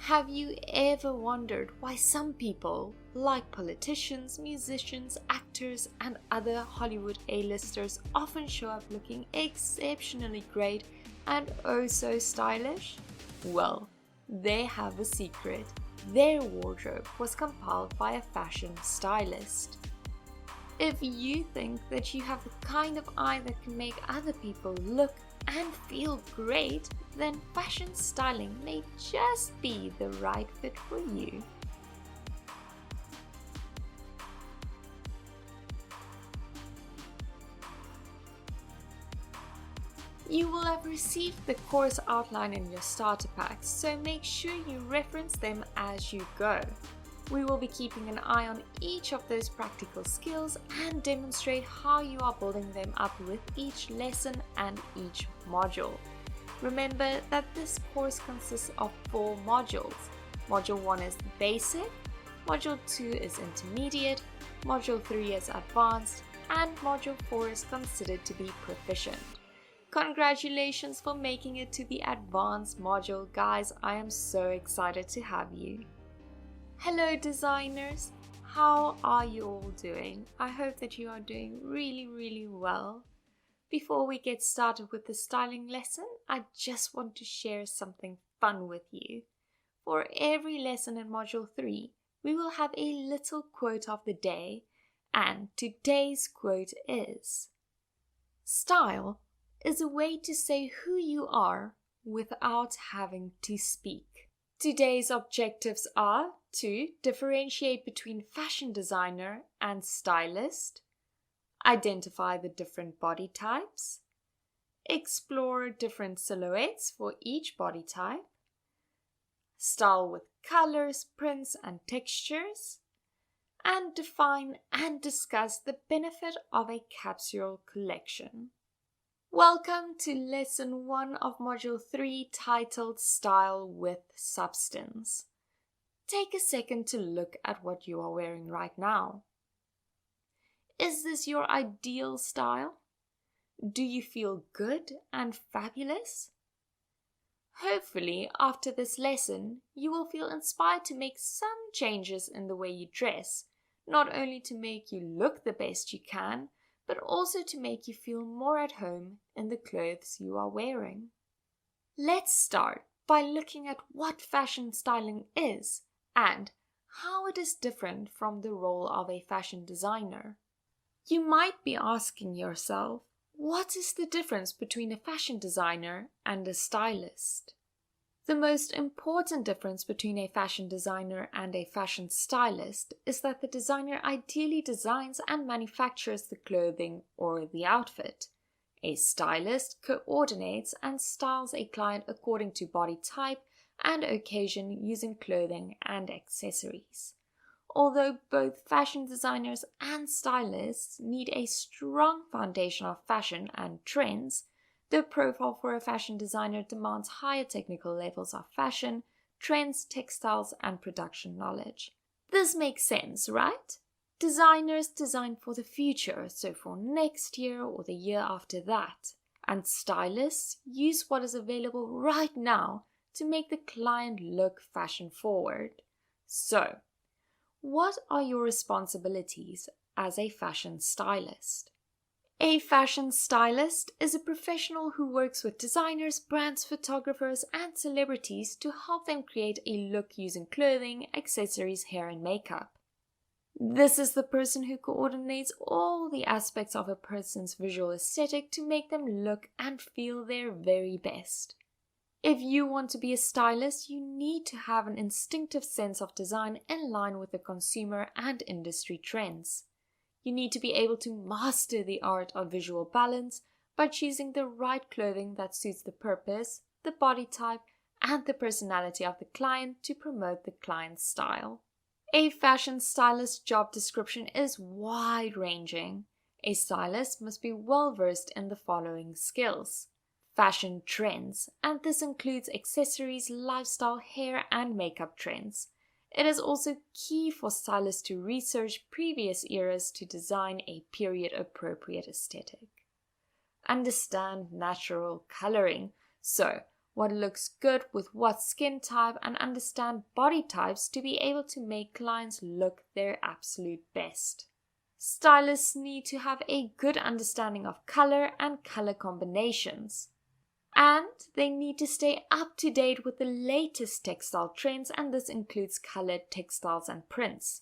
Have you ever wondered why some people, like politicians, musicians, actors, and other Hollywood A-listers, often show up looking exceptionally great and oh so stylish? Well, they have a secret. Their wardrobe was compiled by a fashion stylist. If you think that you have the kind of eye that can make other people look and feel great, then fashion styling may just be the right fit for you. You will have received the course outline in your starter packs, so make sure you reference them as you go. We will be keeping an eye on each of those practical skills and demonstrate how you are building them up with each lesson and each module. Remember that this course consists of 4 modules. Module 1 is basic, Module 2 is intermediate, Module 3 is advanced, and Module 4 is considered to be proficient. Congratulations for making it to the advanced module, guys. I am so excited to have you. Hello designers, how are you all doing? I hope that you are doing really well. Before we get started with the styling lesson, I just want to share something fun with you. For every lesson in Module 3, we will have a little quote of the day, and today's quote is: "Style is a way to say who you are without having to speak." Today's objectives are to differentiate between fashion designer and stylist, identify the different body types, explore different silhouettes for each body type, style with colors, prints, and textures, and define and discuss the benefit of a capsule collection. Welcome to Lesson 1 of Module 3, titled Style with Substance. Take a second to look at what you are wearing right now. Is this your ideal style? Do you feel good and fabulous? Hopefully, after this lesson, you will feel inspired to make some changes in the way you dress, not only to make you look the best you can, but also to make you feel more at home in the clothes you are wearing. Let's start by looking at what fashion styling is and how it is different from the role of a fashion designer. You might be asking yourself, what is the difference between a fashion designer and a stylist? The most important difference between a fashion designer and a fashion stylist is that the designer ideally designs and manufactures the clothing or the outfit. A stylist coordinates and styles a client according to body type and occasion using clothing and accessories. Although both fashion designers and stylists need a strong foundation of fashion and trends, the profile for a fashion designer demands higher technical levels of fashion, trends, textiles, and production knowledge. This makes sense, right? Designers design for the future, so for next year or the year after that. And stylists use what is available right now to make the client look fashion forward. So, what are your responsibilities as a fashion stylist? A fashion stylist is a professional who works with designers, brands, photographers, and celebrities to help them create a look using clothing, accessories, hair, and makeup. This is the person who coordinates all the aspects of a person's visual aesthetic to make them look and feel their very best. If you want to be a stylist, you need to have an instinctive sense of design in line with the consumer and industry trends. You need to be able to master the art of visual balance by choosing the right clothing that suits the purpose, the body type, and the personality of the client to promote the client's style. A fashion stylist's job description is wide-ranging. A stylist must be well-versed in the following skills: fashion trends, and this includes accessories, lifestyle, hair, and makeup trends. It is also key for stylists to research previous eras to design a period-appropriate aesthetic. Understand natural coloring. So, what looks good with what skin type, and understand body types to be able to make clients look their absolute best. Stylists need to have a good understanding of color and color combinations. And they need to stay up to date with the latest textile trends, and this includes colored textiles and prints.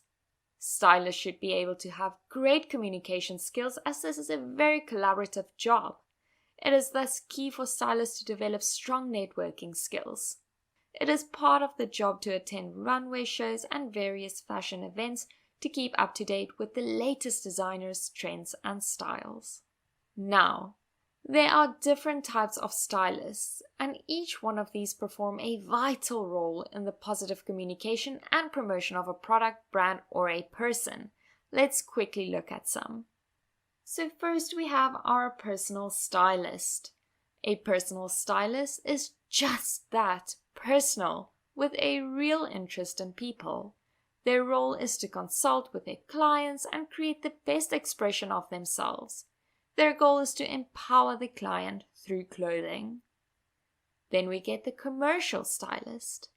Stylists should be able to have great communication skills, as this is a very collaborative job. It is thus key for stylists to develop strong networking skills. It is part of the job to attend runway shows and various fashion events to keep up to date with the latest designers, trends, and styles. Now, there are different types of stylists, and each one of these perform a vital role in the positive communication and promotion of a product, brand, or a person. Let's quickly look at some. So first we have our personal stylist. A personal stylist is just that, personal, with a real interest in people. Their role is to consult with their clients and create the best expression of themselves. Their goal is to empower the client through clothing. Then we get the commercial stylist.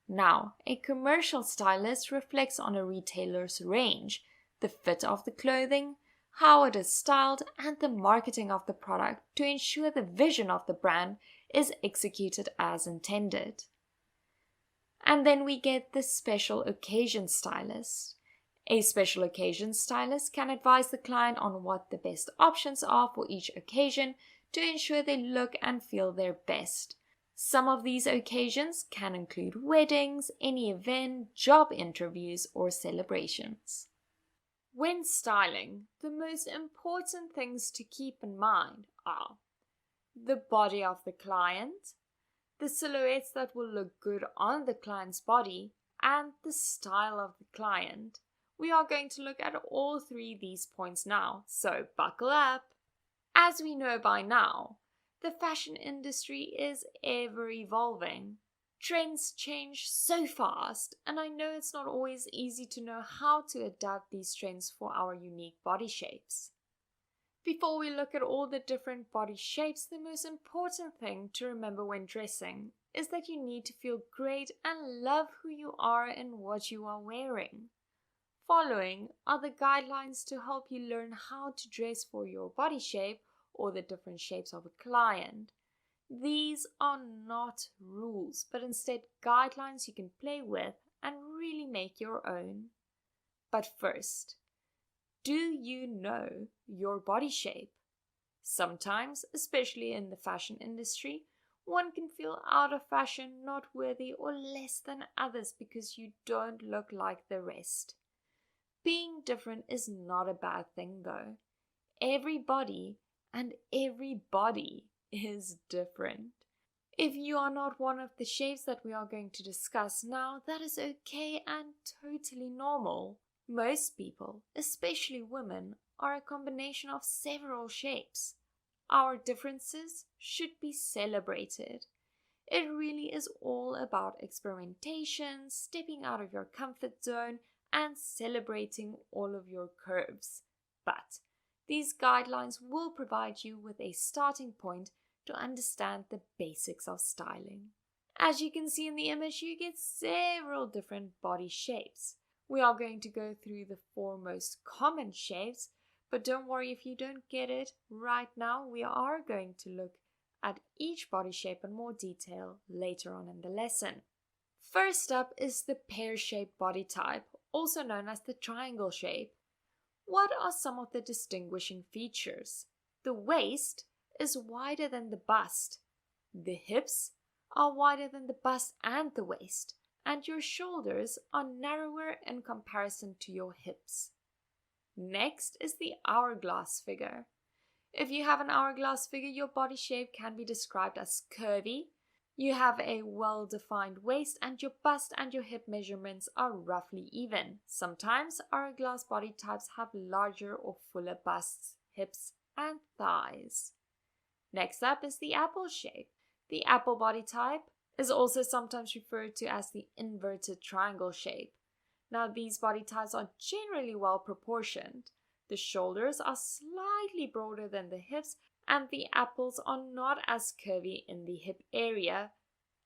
Now, a commercial stylist reflects on a retailer's range, the fit of the clothing, how it is styled, and the marketing of the product to ensure the vision of the brand is executed as intended. And then we get the special occasion stylist. A special occasion stylist can advise the client on what the best options are for each occasion to ensure they look and feel their best. Some of these occasions can include weddings, any event, job interviews, or celebrations. When styling, the most important things to keep in mind are the body of the client, the silhouettes that will look good on the client's body, and the style of the client. We are going to look at all three of these points now, so buckle up. As we know by now, the fashion industry is ever evolving. Trends change so fast, and I know it's not always easy to know how to adapt these trends for our unique body shapes. Before we look at all the different body shapes, the most important thing to remember when dressing is that you need to feel great and love who you are and what you are wearing. Following are the guidelines to help you learn how to dress for your body shape or the different shapes of a client. These are not rules, but instead guidelines you can play with and really make your own. But first, do you know your body shape? Sometimes, especially in the fashion industry, one can feel out of fashion, not worthy, or less than others because you don't look like the rest. Being different is not a bad thing though. Everybody and everybody is different. If you are not one of the shapes that we are going to discuss now, that is okay and totally normal. Most people, especially women, are a combination of several shapes. Our differences should be celebrated. It really is all about experimentation, stepping out of your comfort zone, and celebrating all of your curves. But these guidelines will provide you with a starting point to understand the basics of styling. As you can see in the image, you get several different body shapes. We are going to go through the 4 most common shapes, but don't worry if you don't get it right now. We are going to look at each body shape in more detail later on in the lesson. First up is the pear-shaped body type, also known as the triangle shape. What are some of the distinguishing features? The waist is wider than the bust. The hips are wider than the bust and the waist, and your shoulders are narrower in comparison to your hips. Next is the hourglass figure. If you have an hourglass figure, your body shape can be described as curvy. You have a well-defined waist, and your bust and your hip measurements are roughly even. Sometimes hourglass body types have larger or fuller busts, hips, and thighs. Next up is the apple shape. The apple body type is also sometimes referred to as the inverted triangle shape. Now, these body types are generally well proportioned. The shoulders are slightly broader than the hips, and the apples are not as curvy in the hip area,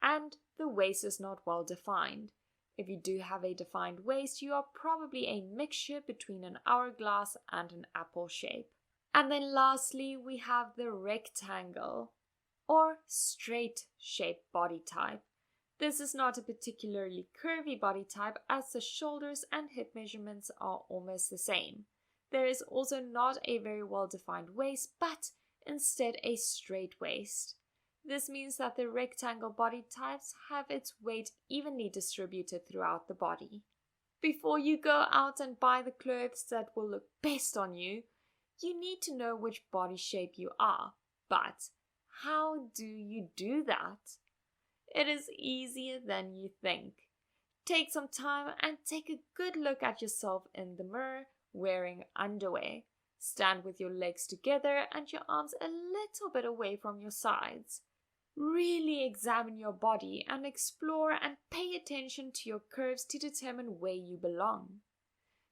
and the waist is not well defined. If you do have a defined waist, you are probably a mixture between an hourglass and an apple shape. And then lastly, we have the rectangle or straight shaped body type. This is not a particularly curvy body type as the shoulders and hip measurements are almost the same. There is also not a very well defined waist, but instead a straight waist. This means that the rectangle body types have its weight evenly distributed throughout the body. Before you go out and buy the clothes that will look best on you, you need to know which body shape you are. But how do you do that? It is easier than you think. Take some time and take a good look at yourself in the mirror wearing underwear. Stand with your legs together and your arms a little bit away from your sides. Really examine your body and explore and pay attention to your curves to determine where you belong.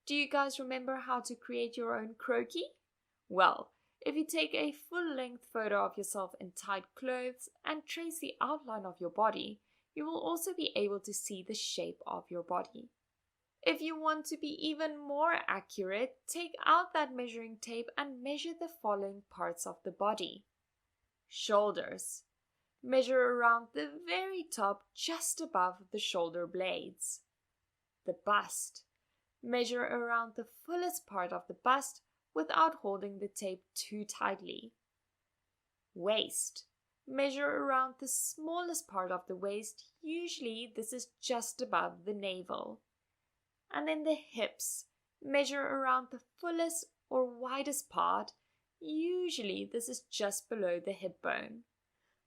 Do you guys remember how to create your own croquis? Well, if you take a full-length photo of yourself in tight clothes and trace the outline of your body, you will also be able to see the shape of your body. If you want to be even more accurate, take out that measuring tape and measure the following parts of the body. Shoulders. Measure around the very top just above the shoulder blades. The bust. Measure around the fullest part of the bust without holding the tape too tightly. Waist. Measure around the smallest part of the waist, usually this is just above the navel. And then the hips. Measure around the fullest or widest part, usually this is just below the hip bone.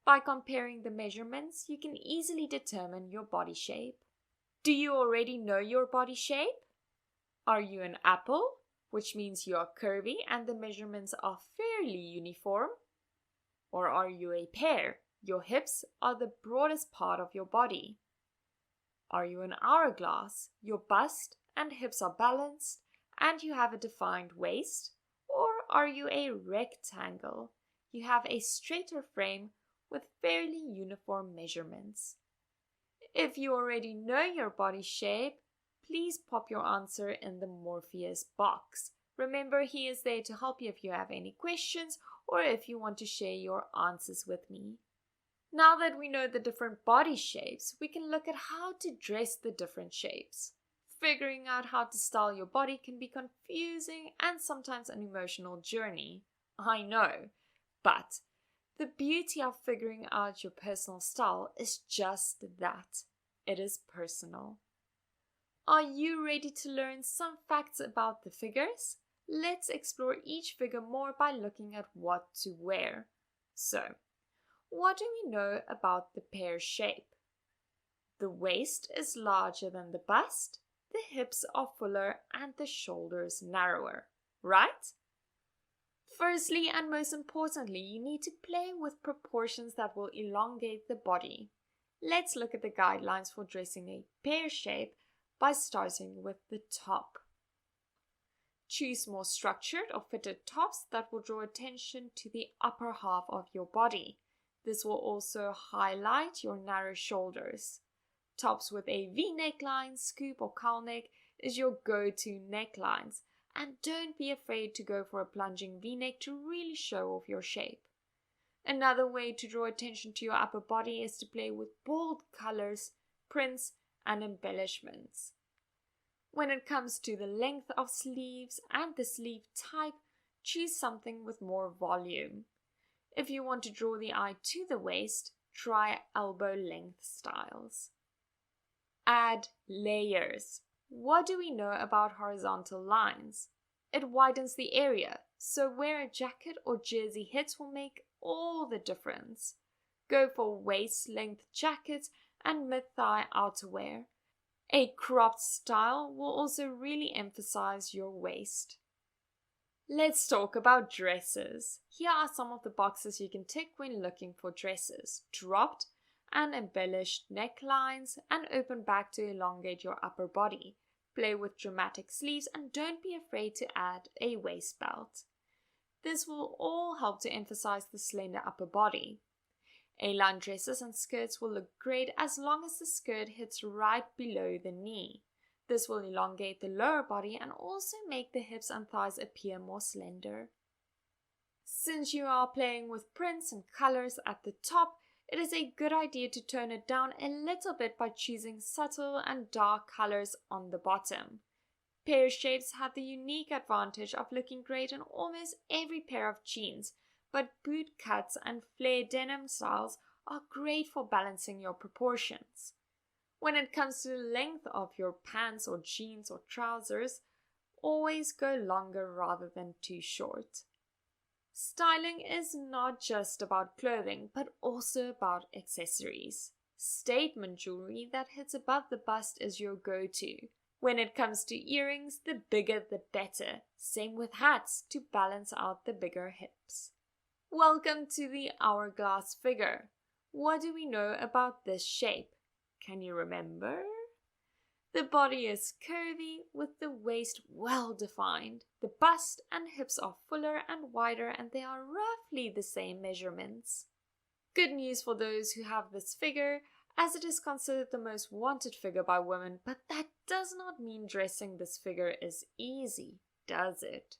By comparing the measurements, you can easily determine your body shape. Do you already know your body shape? Are you an apple, which means you are curvy and the measurements are fairly uniform? Or are you a pear? Your hips are the broadest part of your body. Are you an hourglass? Your bust and hips are balanced and you have a defined waist? Or are you a rectangle? You have a straighter frame with fairly uniform measurements. If you already know your body shape, please pop your answer in the Morpheus box. Remember, he is there to help you if you have any questions or if you want to share your answers with me. Now that we know the different body shapes, we can look at how to dress the different shapes. Figuring out how to style your body can be confusing and sometimes an emotional journey. I know, but the beauty of figuring out your personal style is just that. It is personal. Are you ready to learn some facts about the figures? Let's explore each figure more by looking at what to wear. So, what do we know about the pear shape? The waist is larger than the bust, the hips are fuller, and the shoulders narrower, right? Firstly, and most importantly, you need to play with proportions that will elongate the body. Let's look at the guidelines for dressing a pear shape by starting with the top. Choose more structured or fitted tops that will draw attention to the upper half of your body. This will also highlight your narrow shoulders. Tops with a V neckline, scoop or cowl neck is your go-to necklines. And don't be afraid to go for a plunging V-neck to really show off your shape. Another way to draw attention to your upper body is to play with bold colors, prints, and embellishments. When it comes to the length of sleeves and the sleeve type, choose something with more volume. If you want to draw the eye to the waist, try elbow length styles. Add layers. What do we know about horizontal lines? It widens the area, so where a jacket or jersey hits will make all the difference. Go for waist-length jackets and mid-thigh outerwear. A cropped style will also really emphasize your waist. Let's talk about dresses. Here are some of the boxes you can tick when looking for dresses. Dropped and embellished necklines and open back to elongate your upper body. Play with dramatic sleeves and don't be afraid to add a waist belt. This will all help to emphasize the slender upper body. A-line dresses and skirts will look great as long as the skirt hits right below the knee. This will elongate the lower body and also make the hips and thighs appear more slender. Since you are playing with prints and colors at the top, it is a good idea to tone it down a little bit by choosing subtle and dark colors on the bottom. Pear shapes have the unique advantage of looking great in almost every pair of jeans, but boot cuts and flare denim styles are great for balancing your proportions. When it comes to the length of your pants or jeans or trousers, always go longer rather than too short. Styling is not just about clothing, but also about accessories. Statement jewelry that hits above the bust is your go-to. When it comes to earrings, the bigger the better. Same with hats to balance out the bigger hips. Welcome to the hourglass figure. What do we know about this shape? Can you remember? The body is curvy with the waist well defined. The bust and hips are fuller and wider and they are roughly the same measurements. Good news for those who have this figure, as it is considered the most wanted figure by women, but that does not mean dressing this figure is easy, does it?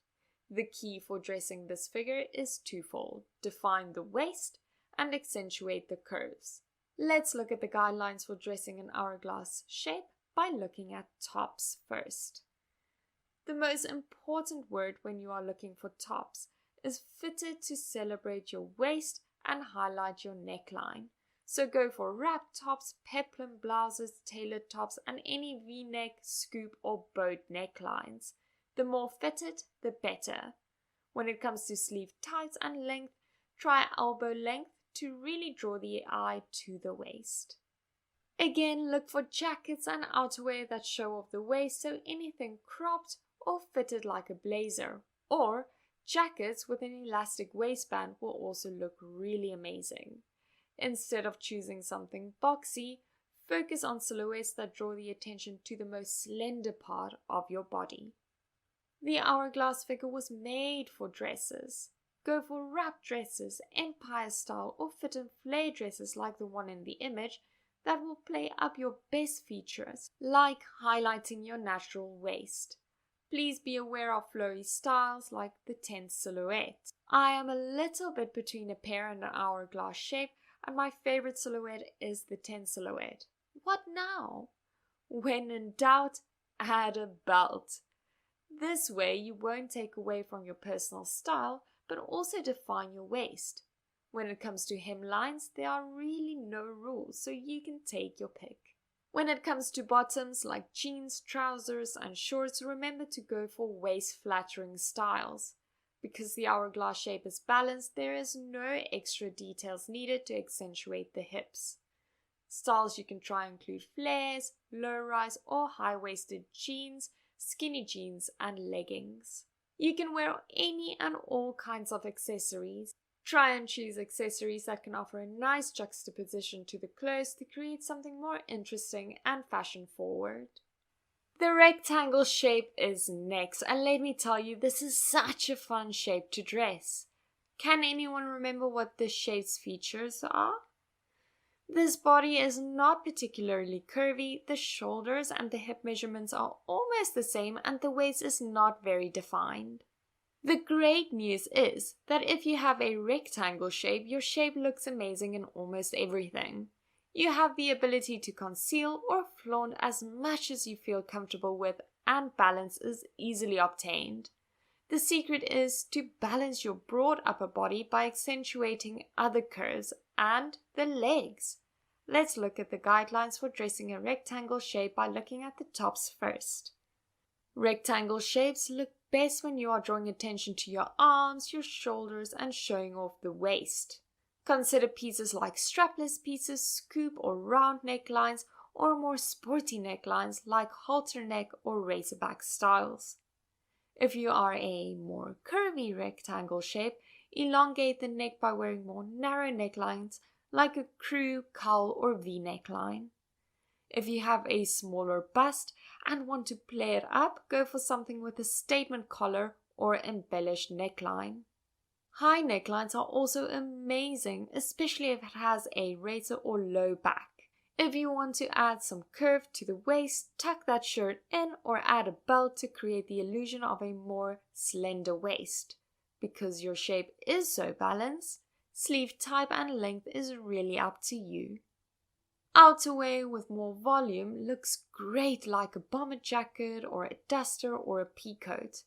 The key for dressing this figure is twofold: define the waist and accentuate the curves. Let's look at the guidelines for dressing an hourglass shape by looking at tops first. The most important word when you are looking for tops is fitted to celebrate your waist and highlight your neckline. So go for wrap tops, peplum blouses, tailored tops, and any V-neck, scoop, or boat necklines. The more fitted, the better. When it comes to sleeve tights and length, try elbow length to really draw the eye to the waist. Again, look for jackets and outerwear that show off the waist, so anything cropped or fitted like a blazer, or jackets with an elastic waistband will also look really amazing. Instead of choosing something boxy, focus on silhouettes that draw the attention to the most slender part of your body. The hourglass figure was made for dresses. Go for wrap dresses, empire style, or fit and flare dresses like the one in the image that will play up your best features, like highlighting your natural waist. Please be aware of flowy styles like the tent silhouette. I am a little bit between a pear and an hourglass shape, and my favorite silhouette is the tent silhouette. What now? When in doubt, add a belt. This way you won't take away from your personal style, but also define your waist. When it comes to hemlines, there are really no rules, so you can take your pick. When it comes to bottoms like jeans, trousers, and shorts, remember to go for waist-flattering styles. Because the hourglass shape is balanced, there is no extra details needed to accentuate the hips. Styles you can try include flares, low-rise or high-waisted jeans, skinny jeans, and leggings. You can wear any and all kinds of accessories. Try and choose accessories that can offer a nice juxtaposition to the clothes to create something more interesting and fashion-forward. The rectangle shape is next, and let me tell you, this is such a fun shape to dress. Can anyone remember what this shape's features are? This body is not particularly curvy, the shoulders and the hip measurements are almost the same, and the waist is not very defined. The great news is that if you have a rectangle shape, your shape looks amazing in almost everything. You have the ability to conceal or flaunt as much as you feel comfortable with, and balance is easily obtained. The secret is to balance your broad upper body by accentuating other curves and the legs. Let's look at the guidelines for dressing a rectangle shape by looking at the tops first. Rectangle shapes look best when you are drawing attention to your arms, your shoulders, and showing off the waist. Consider pieces like strapless pieces, scoop or round necklines, or more sporty necklines like halter neck or racerback styles. If you are a more curvy rectangle shape, elongate the neck by wearing more narrow necklines like a crew, cowl, or V neckline. If you have a smaller bust and want to play it up, go for something with a statement collar or embellished neckline. High necklines are also amazing, especially if it has a razor or low back. If you want to add some curve to the waist, tuck that shirt in or add a belt to create the illusion of a more slender waist. Because your shape is so balanced, sleeve type and length is really up to you. Outerwear with more volume looks great like a bomber jacket or a duster or a pea coat.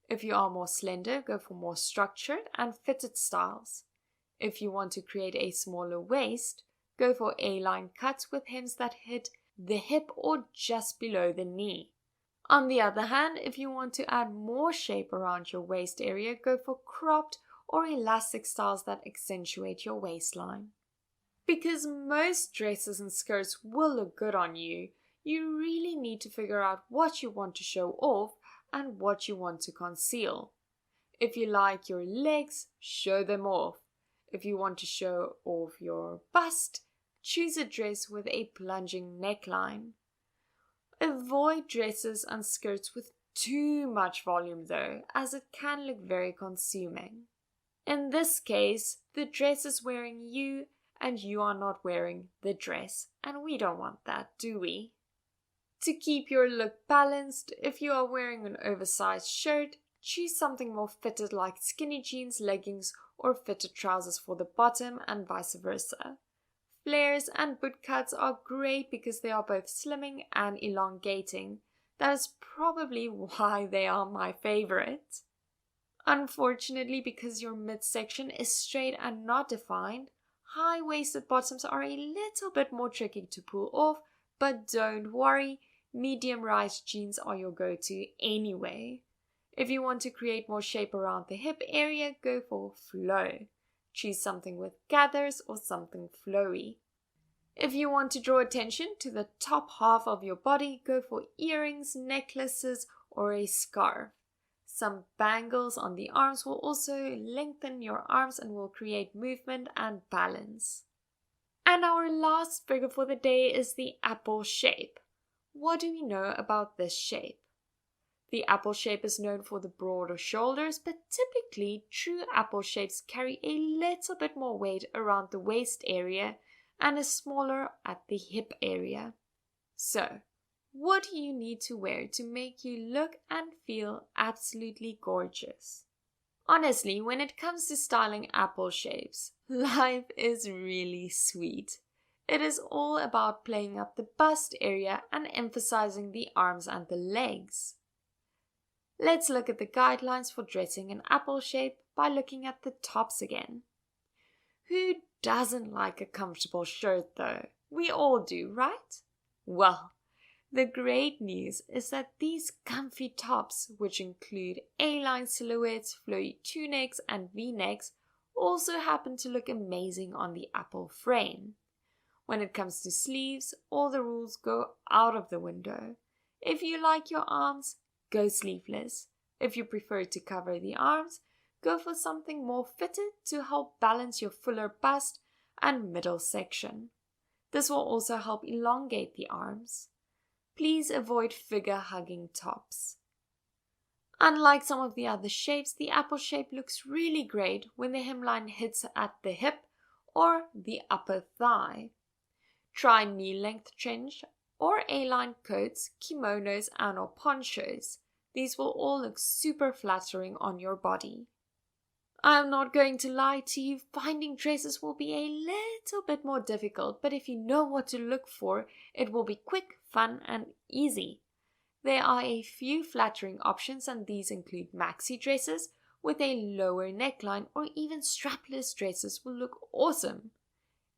If you are more slender, go for more structured and fitted styles. If you want to create a smaller waist, go for A-line cuts with hems that hit the hip or just below the knee. On the other hand, if you want to add more shape around your waist area, go for cropped or elastic styles that accentuate your waistline. Because most dresses and skirts will look good on you, you really need to figure out what you want to show off and what you want to conceal. If you like your legs, show them off. If you want to show off your bust, choose a dress with a plunging neckline. Avoid dresses and skirts with too much volume though, as it can look very consuming. In this case, the dress is wearing you and you are not wearing the dress, and we don't want that, do we? To keep your look balanced, if you are wearing an oversized shirt, choose something more fitted like skinny jeans, leggings, or fitted trousers for the bottom and vice versa. Flares and boot cuts are great because they are both slimming and elongating. That is probably why they are my favorite. Unfortunately, because your midsection is straight and not defined, high-waisted bottoms are a little bit more tricky to pull off, but don't worry, medium-rise jeans are your go-to anyway. If you want to create more shape around the hip area, go for flow. Choose something with gathers or something flowy. If you want to draw attention to the top half of your body, go for earrings, necklaces, or a scarf. Some bangles on the arms will also lengthen your arms and will create movement and balance. And our last figure for the day is the apple shape. What do we know about this shape? The apple shape is known for the broader shoulders, but typically true apple shapes carry a little bit more weight around the waist area and is smaller at the hip area. So, what do you need to wear to make you look and feel absolutely gorgeous? Honestly, when it comes to styling apple shapes, life is really sweet. It is all about playing up the bust area and emphasizing the arms and the legs. Let's look at the guidelines for dressing an apple shape by looking at the tops again. Who doesn't like a comfortable shirt though? We all do, right? Well, the great news is that these comfy tops, which include A-line silhouettes, flowy tunics, and V-necks, also happen to look amazing on the apple frame. When it comes to sleeves, all the rules go out of the window. If you like your arms, go sleeveless. If you prefer to cover the arms, go for something more fitted to help balance your fuller bust and middle section. This will also help elongate the arms. Please avoid figure-hugging tops. Unlike some of the other shapes, the apple shape looks really great when the hemline hits at the hip or the upper thigh. Try knee-length trench or A-line coats, kimonos, and or ponchos. These will all look super flattering on your body. I'm not going to lie to you, finding dresses will be a little bit more difficult, but if you know what to look for, it will be quick, fun, and easy. There are a few flattering options, and these include maxi dresses with a lower neckline, or even strapless dresses will look awesome.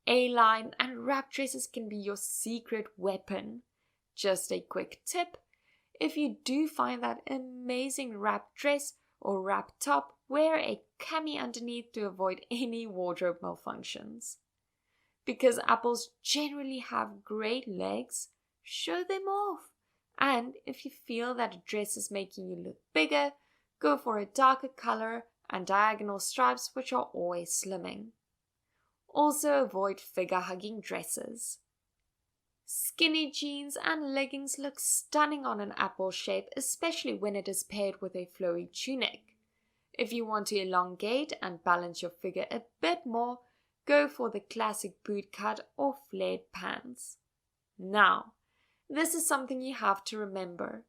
A-line and wrap dresses can be your secret weapon. Just a quick tip, if you do find that amazing wrap dress or wrap top, wear a cami underneath to avoid any wardrobe malfunctions. Because apples generally have great legs, show them off. And if you feel that a dress is making you look bigger, go for a darker color and diagonal stripes, which are always slimming. Also avoid figure-hugging dresses. Skinny jeans and leggings look stunning on an apple shape, especially when it is paired with a flowy tunic. If you want to elongate and balance your figure a bit more, go for the classic boot cut or flared pants. Now, this is something you have to remember.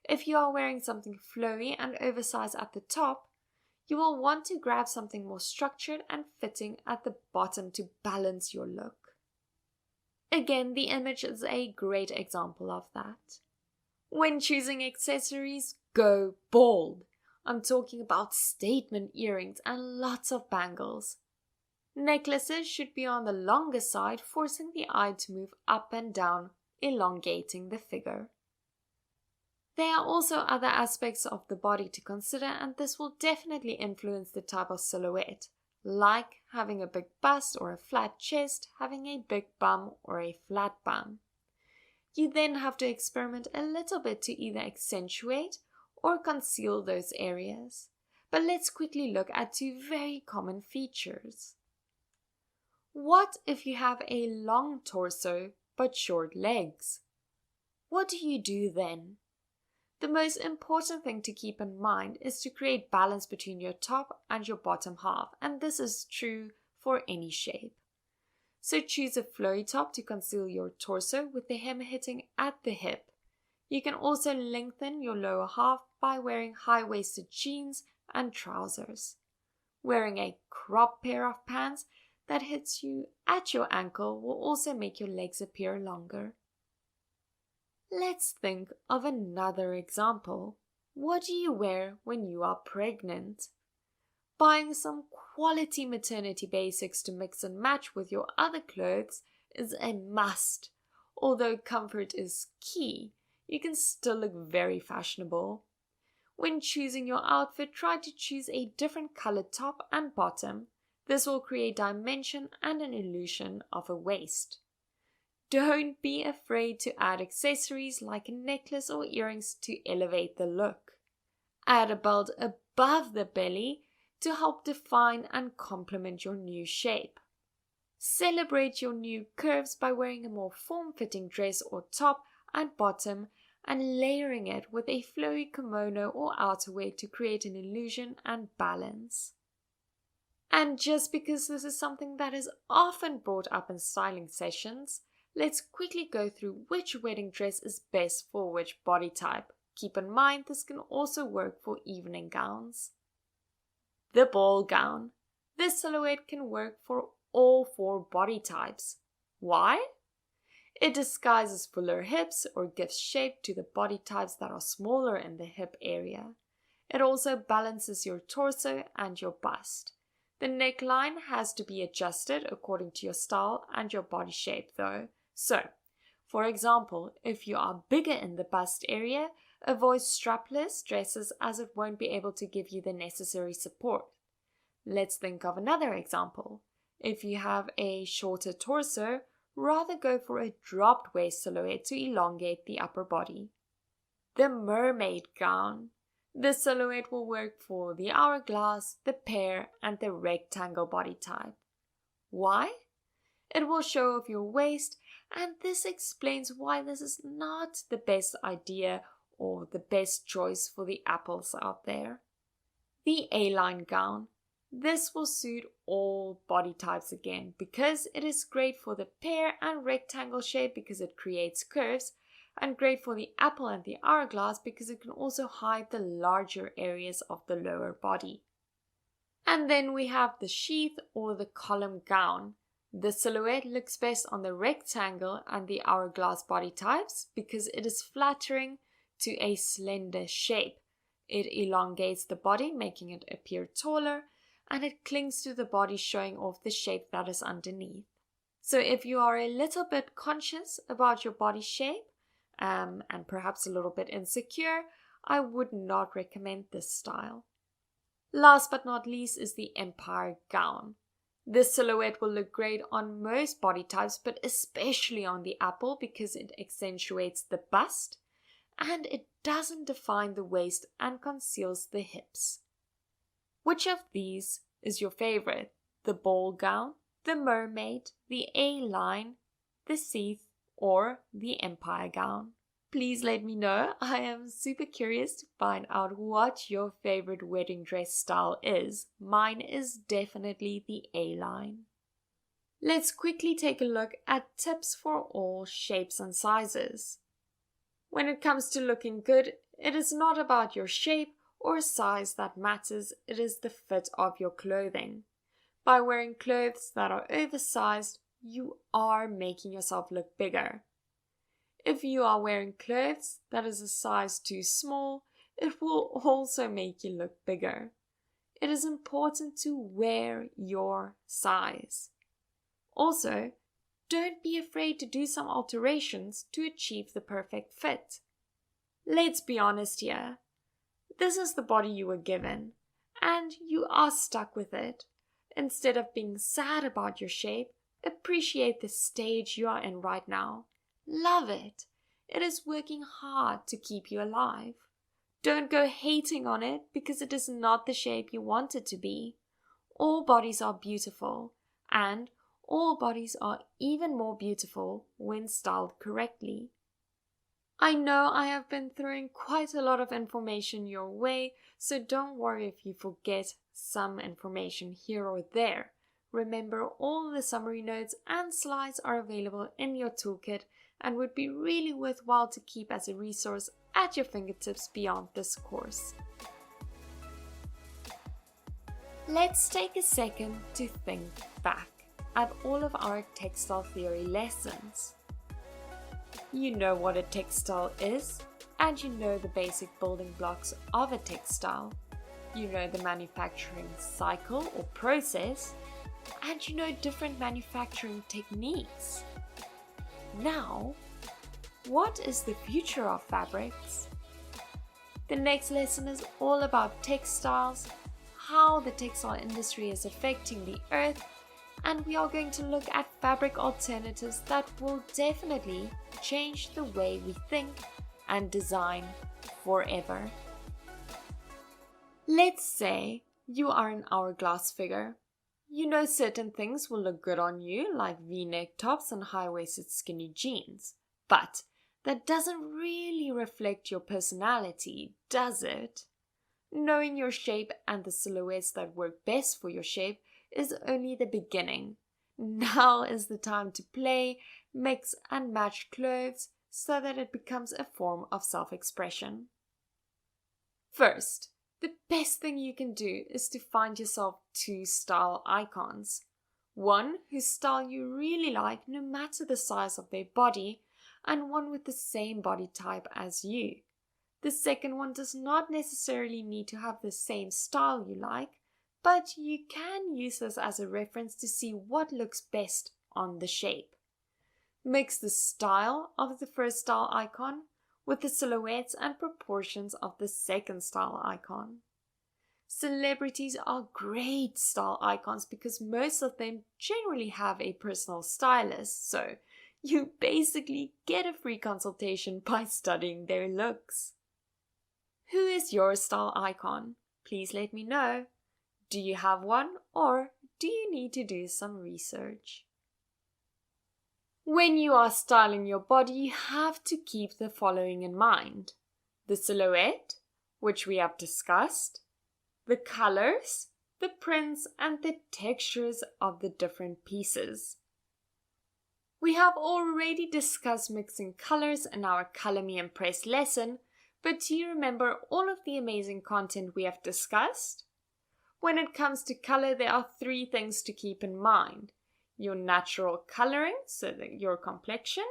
If you are wearing something flowy and oversized at the top, you will want to grab something more structured and fitting at the bottom to balance your look. Again, the image is a great example of that. When choosing accessories, go bold. I'm talking about statement earrings and lots of bangles. Necklaces should be on the longer side, forcing the eye to move up and down, elongating the figure. There are also other aspects of the body to consider, and this will definitely influence the type of silhouette, like having a big bust or a flat chest, having a big bum or a flat bum. You then have to experiment a little bit to either accentuate or conceal those areas. But let's quickly look at two very common features. What if you have a long torso but short legs? What do you do then? The most important thing to keep in mind is to create balance between your top and your bottom half, and this is true for any shape. So choose a flowy top to conceal your torso with the hem hitting at the hip. You can also lengthen your lower half by wearing high-waisted jeans and trousers. Wearing a crop pair of pants that hits you at your ankle will also make your legs appear longer. Let's think of another example. What do you wear when you are pregnant? Buying some quality maternity basics to mix and match with your other clothes is a must. Although comfort is key, you can still look very fashionable. When choosing your outfit, try to choose a different colored top and bottom. This will create dimension and an illusion of a waist. Don't be afraid to add accessories like a necklace or earrings to elevate the look. Add a belt above the belly to help define and complement your new shape. Celebrate your new curves by wearing a more form-fitting dress or top and bottom and layering it with a flowy kimono or outerwear to create an illusion and balance. And just because this is something that is often brought up in styling sessions, let's quickly go through which wedding dress is best for which body type. Keep in mind this can also work for evening gowns. The ball gown. This silhouette can work for all 4 body types. Why? It disguises fuller hips or gives shape to the body types that are smaller in the hip area. It also balances your torso and your bust. The neckline has to be adjusted according to your style and your body shape though. So, for example, if you are bigger in the bust area, avoid strapless dresses as it won't be able to give you the necessary support. Let's think of another example. If you have a shorter torso, rather go for a dropped waist silhouette to elongate the upper body. The mermaid gown. This silhouette will work for the hourglass, the pear, and the rectangle body type. Why? It will show off your waist, and this explains why this is not the best idea or the best choice for the apples out there. The A-line gown. This will suit all body types again because it is great for the pear and rectangle shape because it creates curves, and great for the apple and the hourglass because it can also hide the larger areas of the lower body. And then we have the sheath or the column gown. The silhouette looks best on the rectangle and the hourglass body types because it is flattering to a slender shape. It elongates the body, making it appear taller, and it clings to the body, showing off the shape that is underneath. So if you are a little bit conscious about your body shape, and perhaps a little bit insecure, I would not recommend this style. Last but not least is the empire gown. This silhouette will look great on most body types, but especially on the apple because it accentuates the bust and it doesn't define the waist and conceals the hips. Which of these is your favorite? The ball gown, the mermaid, the A-line, the sheath, or the empire gown? Please let me know. I am super curious to find out what your favorite wedding dress style is. Mine is definitely the A-line. Let's quickly take a look at tips for all shapes and sizes. When it comes to looking good, it is not about your shape or size that matters, it is the fit of your clothing. By wearing clothes that are oversized, you are making yourself look bigger. If you are wearing clothes that is a size too small, it will also make you look bigger. It is important to wear your size. Also, don't be afraid to do some alterations to achieve the perfect fit. Let's be honest here. This is the body you were given, and you are stuck with it. Instead of being sad about your shape, appreciate the stage you are in right now. Love it. It is working hard to keep you alive. Don't go hating on it because it is not the shape you want it to be. All bodies are beautiful, and all bodies are even more beautiful when styled correctly. I know I have been throwing quite a lot of information your way, so don't worry if you forget some information here or there. Remember, all the summary notes and slides are available in your toolkit and would be really worthwhile to keep as a resource at your fingertips beyond this course. Let's take a second to think back at all of our textile theory lessons. You know what a textile is, and you know the basic building blocks of a textile. You know the manufacturing cycle or process, and you know different manufacturing techniques. Now, what is the future of fabrics? The next lesson is all about textiles, how the textile industry is affecting the earth, and we are going to look at fabric alternatives that will definitely change the way we think and design forever. Let's say you are an hourglass figure. You know certain things will look good on you, like V-neck tops and high-waisted skinny jeans. But that doesn't really reflect your personality, does it? Knowing your shape and the silhouettes that work best for your shape is only the beginning. Now is the time to play, mix and match clothes so that it becomes a form of self-expression. First, the best thing you can do is to find yourself 2 style icons. One whose style you really like no matter the size of their body, and one with the same body type as you. The second one does not necessarily need to have the same style you like, but you can use this as a reference to see what looks best on the shape. Mix the style of the first style icon with the silhouettes and proportions of the second style icon. Celebrities are great style icons because most of them generally have a personal stylist, so you basically get a free consultation by studying their looks. Who is your style icon? Please let me know. Do you have one, or do you need to do some research? When you are styling your body, you have to keep the following in mind: the silhouette, which we have discussed, the colors, the prints, and the textures of the different pieces. We have already discussed mixing colors in our Color Me Impressed lesson, but do you remember all of the amazing content we have discussed? When it comes to color, there are 3 things to keep in mind: your natural coloring, so that your complexion,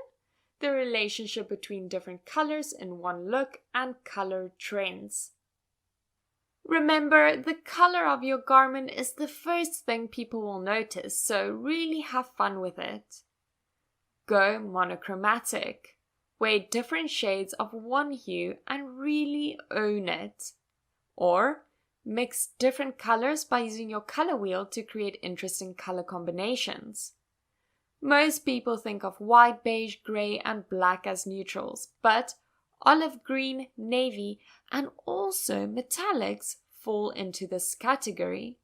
the relationship between different colors in one look, and color trends. Remember, the color of your garment is the first thing people will notice, so really have fun with it. Go monochromatic. Wear different shades of one hue and really own it. Or mix different colors by using your color wheel to create interesting color combinations. Most people think of white, beige, gray, and black as neutrals, but olive green, navy, and also metallics fall into this category.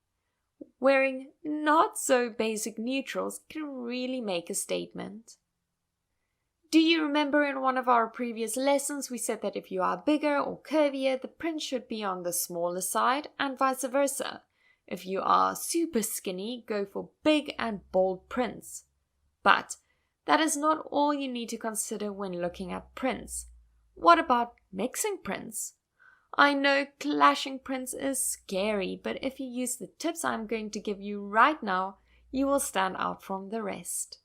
Wearing not so basic neutrals can really make a statement. Do you remember in one of our previous lessons we said that if you are bigger or curvier, the print should be on the smaller side and vice versa. If you are super skinny, go for big and bold prints. But that is not all you need to consider when looking at prints. What about mixing prints? I know clashing prints is scary, but if you use the tips I'm going to give you right now, you will stand out from the rest.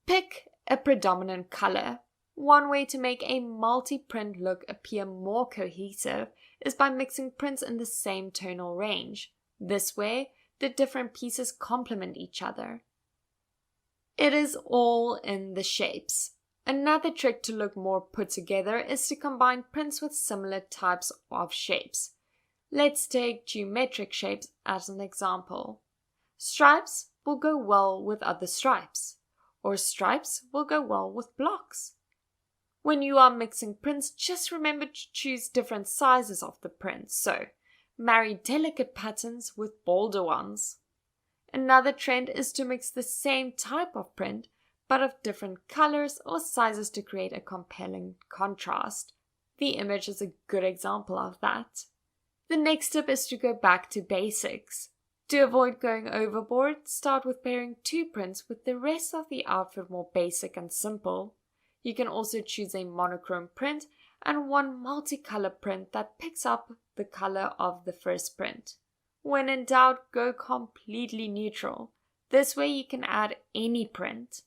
Pick a predominant color. One way to make a multi-print look appear more cohesive is by mixing prints in the same tonal range. This way, the different pieces complement each other. It is all in the shapes. Another trick to look more put together is to combine prints with similar types of shapes. Let's take geometric shapes as an example. Stripes will go well with other stripes, or stripes will go well with blocks. When you are mixing prints, just remember to choose different sizes of the prints, so marry delicate patterns with bolder ones. Another trend is to mix the same type of print, but of different colors or sizes to create a compelling contrast. The image is a good example of that. The next tip is to go back to basics. To avoid going overboard, start with pairing 2 prints with the rest of the outfit more basic and simple. You can also choose a monochrome print and one multicolor print that picks up the color of the first print. When in doubt, go completely neutral. This way you can add any print.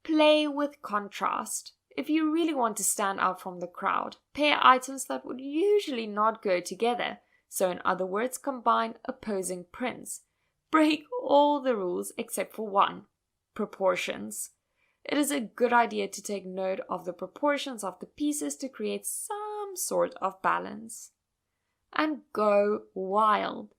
Play with contrast. If you really want to stand out from the crowd, pair items that would usually not go together. So in other words, combine opposing prints. Break all the rules except for one: proportions. It is a good idea to take note of the proportions of the pieces to create some sort of balance. And go wild.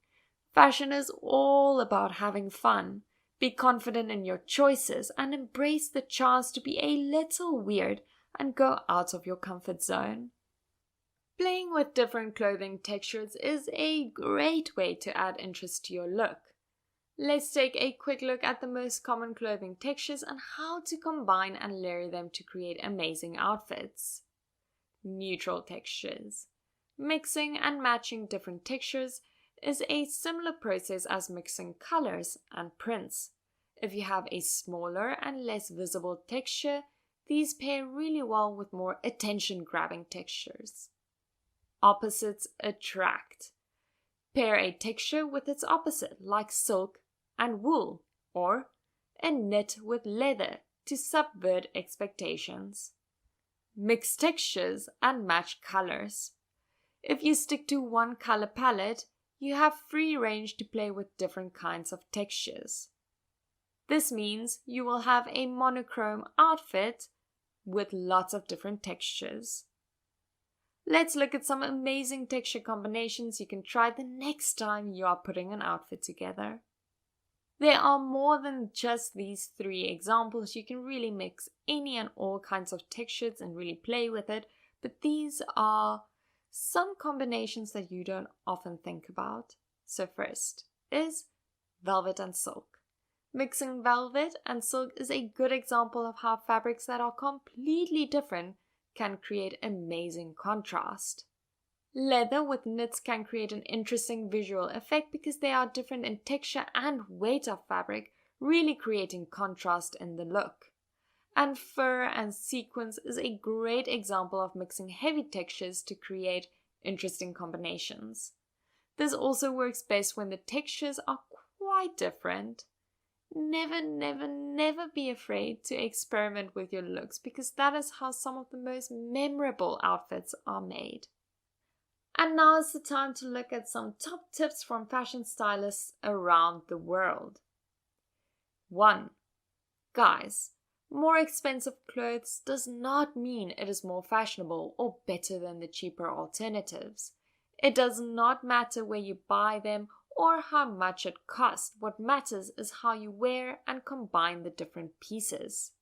Fashion is all about having fun. Be confident in your choices and embrace the chance to be a little weird and go out of your comfort zone. Playing with different clothing textures is a great way to add interest to your look. Let's take a quick look at the most common clothing textures and how to combine and layer them to create amazing outfits. Neutral textures. Mixing and matching different textures is a similar process as mixing colors and prints. If you have a smaller and less visible texture, these pair really well with more attention-grabbing textures. Opposites attract. Pair a texture with its opposite, like silk and wool, or a knit with leather to subvert expectations. Mix textures and match colors. If you stick to one color palette, you have free range to play with different kinds of textures. This means you will have a monochrome outfit with lots of different textures. Let's look at some amazing texture combinations you can try the next time you are putting an outfit together. There are more than just these 3 examples. You can really mix any and all kinds of textures and really play with it, but these are some combinations that you don't often think about. So first is velvet and silk. Mixing velvet and silk is a good example of how fabrics that are completely different can create amazing contrast. Leather with knits can create an interesting visual effect because they are different in texture and weight of fabric, really creating contrast in the look. And fur and sequins is a great example of mixing heavy textures to create interesting combinations. This also works best when the textures are quite different. Never, never, never be afraid to experiment with your looks because that is how some of the most memorable outfits are made. And now is the time to look at some top tips from fashion stylists around the world. 1. Guys, more expensive clothes does not mean it is more fashionable or better than the cheaper alternatives. It does not matter where you buy them or how much it costs. What matters is how you wear and combine the different pieces.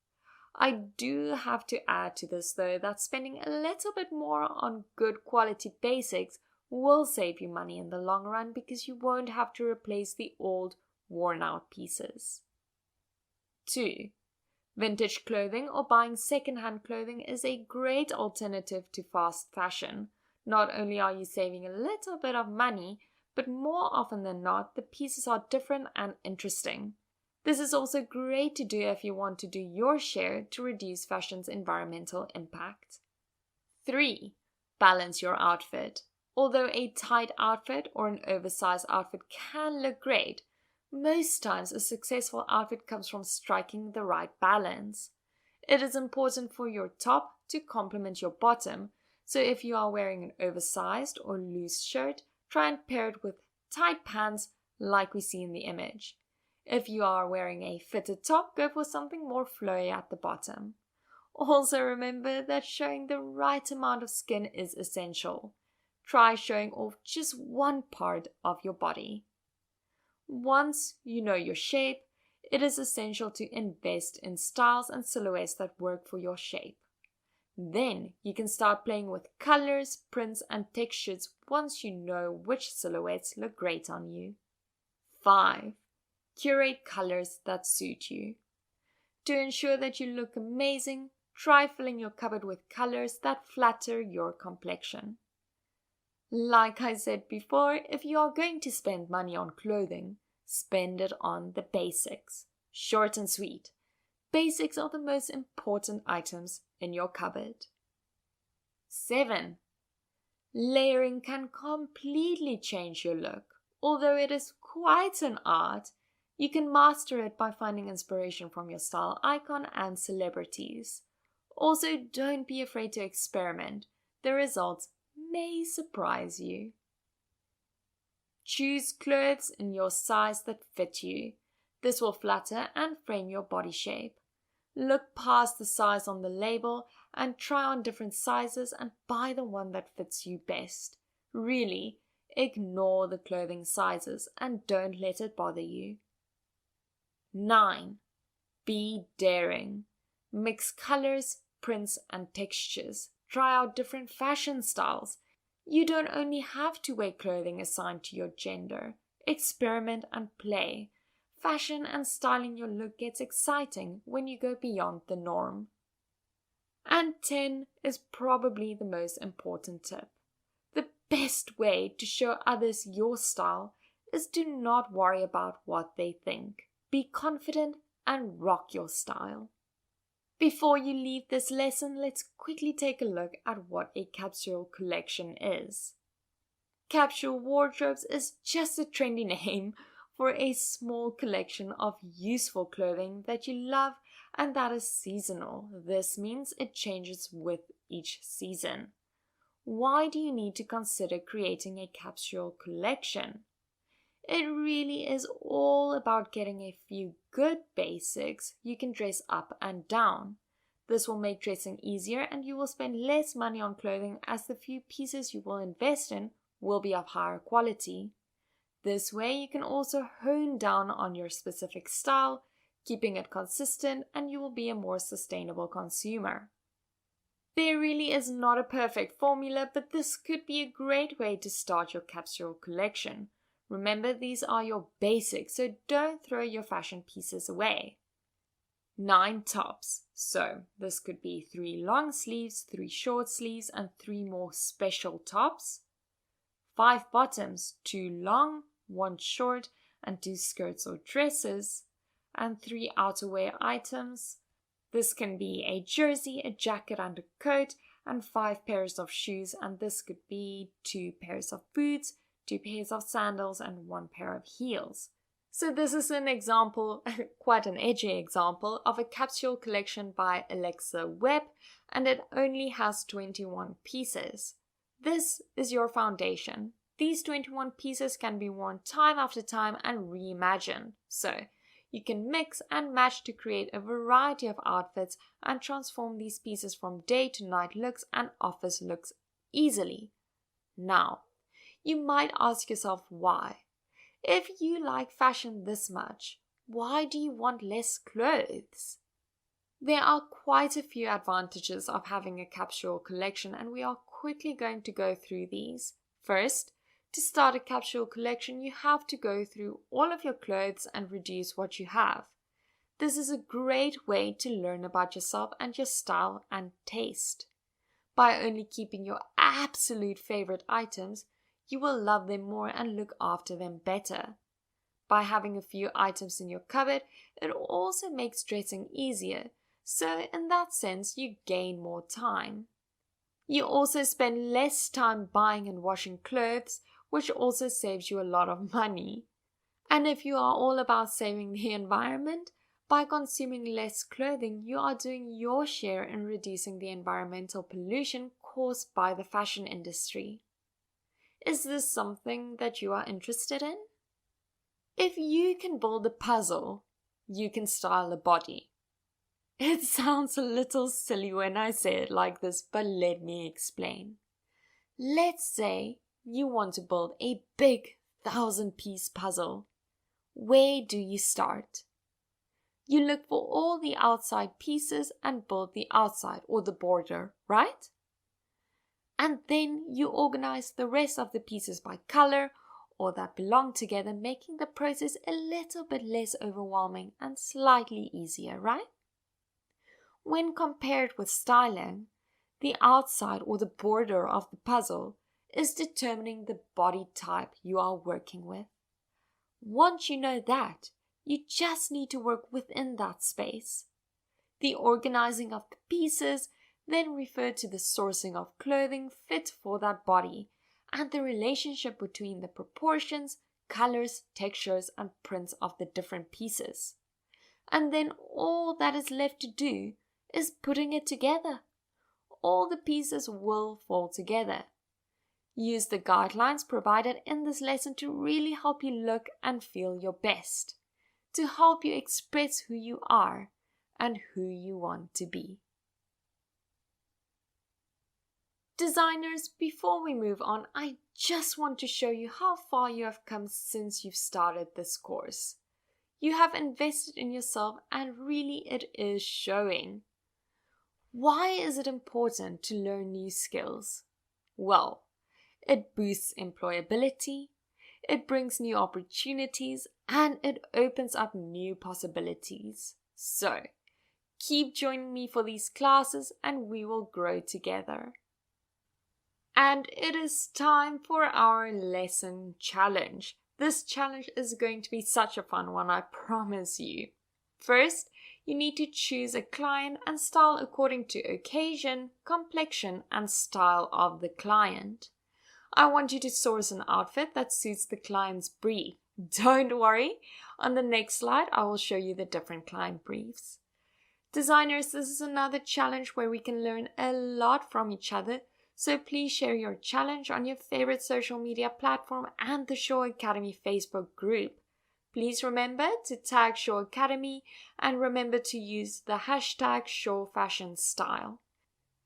I do have to add to this though that spending a little bit more on good quality basics will save you money in the long run because you won't have to replace the old worn out pieces. 2. Vintage clothing or buying second-hand clothing is a great alternative to fast fashion. Not only are you saving a little bit of money, but more often than not, the pieces are different and interesting. This is also great to do if you want to do your share to reduce fashion's environmental impact. 3. Balance your outfit. Although a tight outfit or an oversized outfit can look great, most times a successful outfit comes from striking the right balance. It is important for your top to complement your bottom, so if you are wearing an oversized or loose shirt, try and pair it with tight pants like we see in the image. If you are wearing a fitted top, go for something more flowy at the bottom. Also remember that showing the right amount of skin is essential. Try showing off just one part of your body. Once you know your shape, it is essential to invest in styles and silhouettes that work for your shape. Then you can start playing with colors, prints, and textures once you know which silhouettes look great on you. 5. Curate colors that suit you. To ensure that you look amazing, try filling your cupboard with colors that flatter your complexion. Like I said before, if you are going to spend money on clothing, spend it on the basics. Short and sweet. Basics are the most important items in your cupboard. 7. Layering can completely change your look. Although it is quite an art, you can master it by finding inspiration from your style icon and celebrities. Also, don't be afraid to experiment. The results may surprise you. Choose clothes in your size that fit you. This will flatter and frame your body shape. Look past the size on the label and try on different sizes and buy the one that fits you best. Really, ignore the clothing sizes and don't let it bother you. 9. Be daring. Mix colors, prints, and textures. Try out different fashion styles. You don't only have to wear clothing assigned to your gender. Experiment and play. Fashion and styling your look gets exciting when you go beyond the norm. And 10 is probably the most important tip. The best way to show others your style is to not worry about what they think. Be confident and rock your style. Before you leave this lesson, let's quickly take a look at what a capsule collection is. Capsule wardrobes is just a trendy name for a small collection of useful clothing that you love and that is seasonal. This means it changes with each season. Why do you need to consider creating a capsule collection? It really is all about getting a few good basics you can dress up and down. This will make dressing easier and you will spend less money on clothing as the few pieces you will invest in will be of higher quality. This way you can also hone down on your specific style, keeping it consistent, and you will be a more sustainable consumer. There really is not a perfect formula, but this could be a great way to start your capsule collection. Remember, these are your basics, so don't throw your fashion pieces away. 9 tops. So this could be 3 long sleeves, 3 short sleeves, and 3 more special tops. 5 bottoms, 2 long, 1 short, and 2 skirts or dresses. And 3 outerwear items. This can be a jersey, a jacket, and a coat, and 5 pairs of shoes, and this could be 2 pairs of boots, 2 pairs of sandals, and 1 pair of heels. So this is an example, quite an edgy example, of a capsule collection by Alexa Webb, and it only has 21 pieces. This is your foundation. These 21 pieces can be worn time after time and reimagined. So you can mix and match to create a variety of outfits and transform these pieces from day to night looks and office looks easily. Now, you might ask yourself why. If you like fashion this much, why do you want less clothes? There are quite a few advantages of having a capsule collection, and we are quickly going to go through these. First, to start a capsule collection, you have to go through all of your clothes and reduce what you have. This is a great way to learn about yourself and your style and taste. By only keeping your absolute favorite items, you will love them more and look after them better. By having a few items in your cupboard, it also makes dressing easier, so in that sense you gain more time. You also spend less time buying and washing clothes, which also saves you a lot of money. And if you are all about saving the environment, by consuming less clothing, you are doing your share in reducing the environmental pollution caused by the fashion industry. Is this something that you are interested in? If you can build a puzzle, you can style a body. It sounds a little silly when I say it like this, but let me explain. Let's say you want to build a big 1,000-piece puzzle. Where do you start? You look for all the outside pieces and build the outside or the border, right? And then you organize the rest of the pieces by color or that belong together, making the process a little bit less overwhelming and slightly easier, right? When compared with styling, the outside or the border of the puzzle is determining the body type you are working with. Once you know that, you just need to work within that space. The organizing of the pieces then refer to the sourcing of clothing fit for that body and the relationship between the proportions, colors, textures, and prints of the different pieces. And then all that is left to do is putting it together. All the pieces will fall together. Use the guidelines provided in this lesson to really help you look and feel your best, to help you express who you are and who you want to be. Designers, before we move on, I just want to show you how far you have come since you've started this course. You have invested in yourself and really it is showing. Why is it important to learn new skills? Well, it boosts employability, it brings new opportunities, and it opens up new possibilities. So, keep joining me for these classes and we will grow together. And it is time for our lesson challenge. This challenge is going to be such a fun one, I promise you. First, you need to choose a client and style according to occasion, complexion, and style of the client. I want you to source an outfit that suits the client's brief. Don't worry, on the next slide I will show you the different client briefs. Designers, this is another challenge where we can learn a lot from each other, so please share your challenge on your favorite social media platform and the Shaw Academy Facebook group. Please remember to tag Shaw Academy and remember to use the hashtag ShawFashionStyle.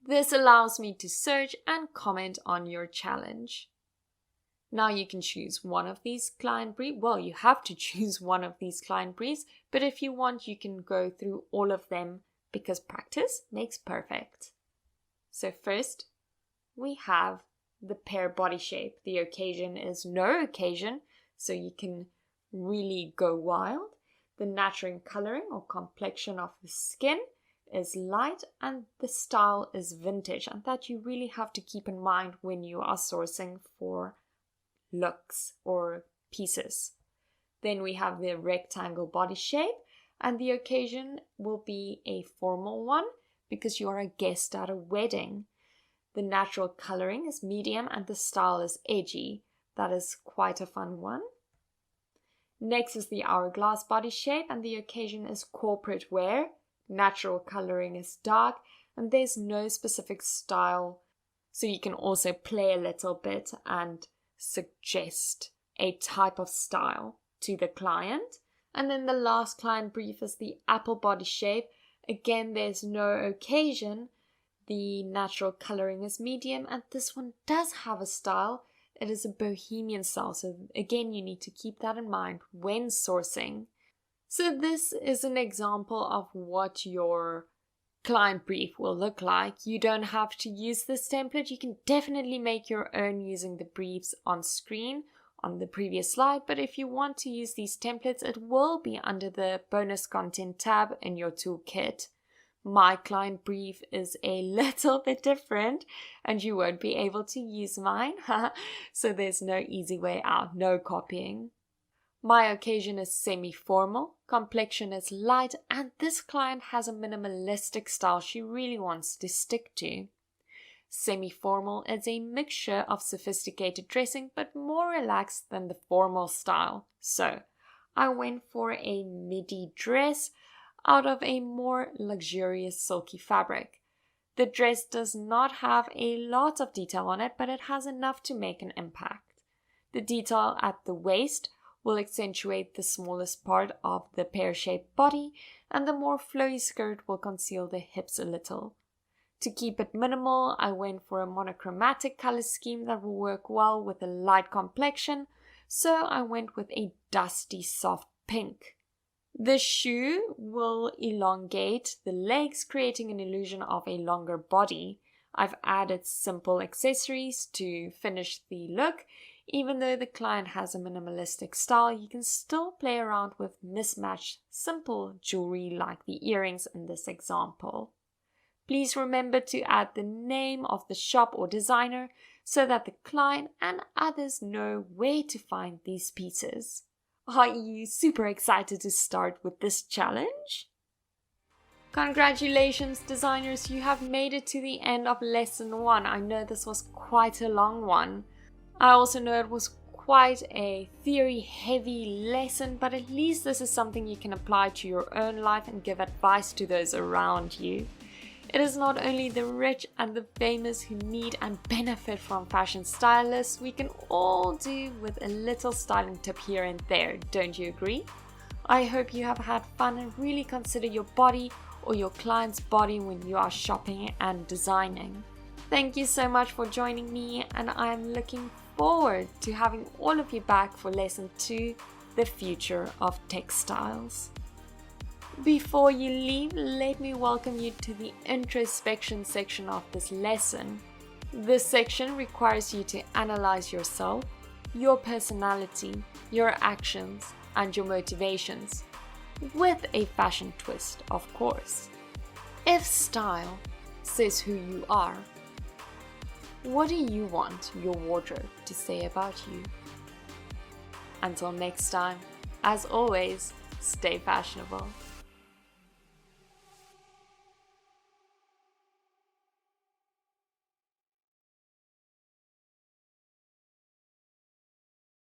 This allows me to search and comment on your challenge. Now you can choose one of these client briefs. Well, you have to choose one of these client briefs, but if you want, you can go through all of them because practice makes perfect. So first, we have the pear body shape. The occasion is no occasion, so you can really go wild. The natural coloring or complexion of the skin is light and the style is vintage, and that you really have to keep in mind when you are sourcing for looks or pieces. Then we have the rectangle body shape, and the occasion will be a formal one because you are a guest at a wedding. The natural coloring is medium and the style is edgy. That is quite a fun one. Next is the hourglass body shape, and the occasion is corporate wear. Natural coloring is dark and there's no specific style, so you can also play a little bit and suggest a type of style to the client. And then the last client brief is the apple body shape. Again, there's no occasion. The natural coloring is medium, and this one does have a style. It is a bohemian style, so again, you need to keep that in mind when sourcing. So this is an example of what your client brief will look like. You don't have to use this template. You can definitely make your own using the briefs on screen, on the previous slide, but if you want to use these templates, it will be under the bonus content tab in your toolkit. My client brief is a little bit different and you won't be able to use mine, so there's no easy way out, no copying. My occasion is semi-formal, complexion is light, and this client has a minimalistic style she really wants to stick to. Semi-formal is a mixture of sophisticated dressing but more relaxed than the formal style. So, I went for a midi dress out of a more luxurious silky fabric. The dress does not have a lot of detail on it, but it has enough to make an impact. The detail at the waist will accentuate the smallest part of the pear-shaped body, and the more flowy skirt will conceal the hips a little. To keep it minimal, I went for a monochromatic color scheme that will work well with a light complexion, so I went with a dusty soft pink. The shoe will elongate the legs, creating an illusion of a longer body. I've added simple accessories to finish the look. Even though the client has a minimalistic style, you can still play around with mismatched simple jewelry like the earrings in this example. Please remember to add the name of the shop or designer so that the client and others know where to find these pieces. Are you super excited to start with this challenge? Congratulations designers, you have made it to the end of lesson 1. I know this was quite a long one. I also know it was quite a theory-heavy lesson, but at least this is something you can apply to your own life and give advice to those around you. It is not only the rich and the famous who need and benefit from fashion stylists, we can all do with a little styling tip here and there, don't you agree? I hope you have had fun and really consider your body or your client's body when you are shopping and designing. Thank you so much for joining me, and I am looking forward to having all of you back for lesson 2, the future of textiles. Before you leave, let me welcome you to the introspection section of this lesson. This section requires you to analyze yourself, your personality, your actions, and your motivations, with a fashion twist, of course. If style says who you are, what do you want your wardrobe to say about you? Until next time, as always, stay fashionable.